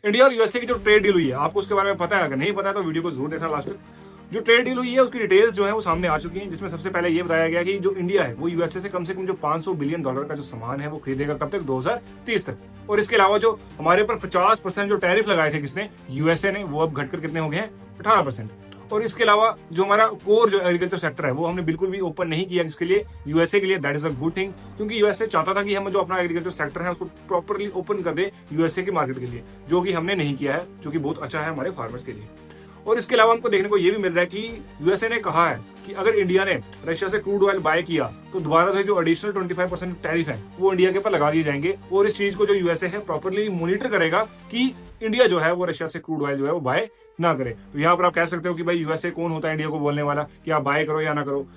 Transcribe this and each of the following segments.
India और USA की जो ट्रेड डील हुई है, आपको उसके बारे में पता है? अगर नहीं पता है तो वीडियो को जरूर देखना लास्ट तक। जो ट्रेड डील हुई है उसकी डिटेल्स जो है वो सामने आ चुकी हैं, जिसमें सबसे पहले ये बताया गया कि जो इंडिया है वो यूएसए से कम जो 500 बिलियन डॉलर का जो सामान है वो खरीदेगा कब तक, 2030 तक। और इसके अलावा जो हमारे ऊपर 50% जो टैरिफ लगाए थे किसने, यूएसए ने, वो अब घटकर कितने हो गए हैं, 18%। और इसके अलावा जो हमारा कोर जो एग्रीकल्चर सेक्टर है वो हमने बिल्कुल भी ओपन नहीं किया इसके लिए, यूएसए के लिए। That is a good thing, क्योंकि यूएसए चाहता था कि हम जो अपना एग्रीकल्चर सेक्टर है उसको प्रॉपरली ओपन कर दे यूएसए के मार्केट के लिए, जो कि हमने नहीं किया है, जो कि बहुत अच्छा है हमारे फार्मर्स के लिए। और इसके अलावा हमको देखने को ये भी मिल रहा है कि यूएसए ने कहा है कि अगर इंडिया ने रशिया से क्रूड ऑयल बाय किया तो दोबारा से जो एडिशनल 25% टैरिफ है वो इंडिया के ऊपर लगा दिए जाएंगे। और इस चीज को जो यूएसए है प्रॉपरली मॉनिटर करेगा कि इंडिया जो है वो रशिया से क्रूड ऑयल जो है वो बाय ना करे। तो यहाँ पर आप कह सकते हो कि भाई यूएसए कौन होता है इंडिया को बोलने वाला कि आप बाय करो या ना करो।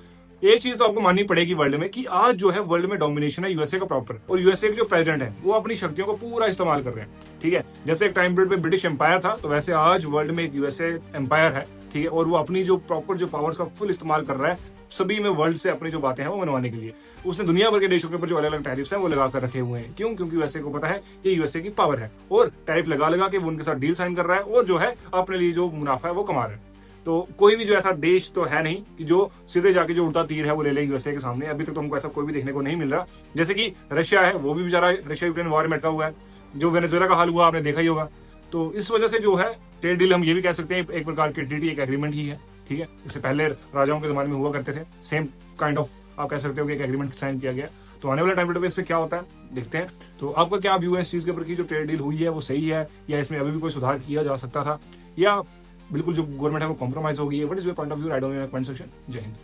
एक चीज तो आपको माननी पड़ेगी वर्ल्ड में कि आज जो है वर्ल्ड में डोमिनेशन है यूएसए का प्रॉपर, और यूएसए के जो प्रेसिडेंट है वो अपनी शक्तियों को पूरा इस्तेमाल कर रहे हैं। ठीक है, जैसे एक टाइम पीरियड पे ब्रिटिश एम्पायर था, तो वैसे आज वर्ल्ड में एक यूएसए एम्पायर है। ठीक है, और वो अपनी जो प्रॉपर जो पावर्स का फुल इस्तेमाल कर रहा है सभी में वर्ल्ड से अपनी जो बातें हैं वो मनवाने के लिए। उसने दुनिया भर के देशों के ऊपर जो अलग अलग टैरिफ्स हैं वो लगा कर रखे हुए हैं। क्यों? क्योंकि यूएसए को पता है कि यूएसए की पावर है, और टैरिफ लगा लगा के वो उनके साथ डील साइन कर रहा है, और जो है अपने लिए जो मुनाफा है वो कमा रहा है। तो कोई भी जो ऐसा देश तो है नहीं कि जो सीधे जाके जो उड़ता तीर है वो ले ले यूएसए के सामने। अभी तक तो हमको ऐसा कोई भी देखने को नहीं मिल रहा। जैसे कि रशिया है, वो भी बेचारा रशिया यूक्रेन वॉर में अटका हुआ है। जो वेनेजुएला का हाल हुआ आपने देखा ही होगा। तो इस वजह से जो है ट्रेड डील हम ये भी कह सकते हैं एक प्रकार की ट्रीटी, एक एग्रीमेंट ही है। ठीक है, इससे पहले राजाओं के जमाने में हुआ करते थे, सेम काइंड ऑफ आप कह सकते हो कि एक एग्रीमेंट साइन किया गया। तो आने वाले टाइम पे इस पे क्या होता है देखते हैं। तो आपका क्या व्यू है इस चीज के ऊपर की जो ट्रेड डील हुई है वो सही है, या इसमें अभी भी कोई सुधार किया जा सकता था, या बिल्कुल जो गवर्नमेंट है वो कॉम्प्रोमाइज हो गई है? What is your point of view? Write down in the comment section. जय हिंद।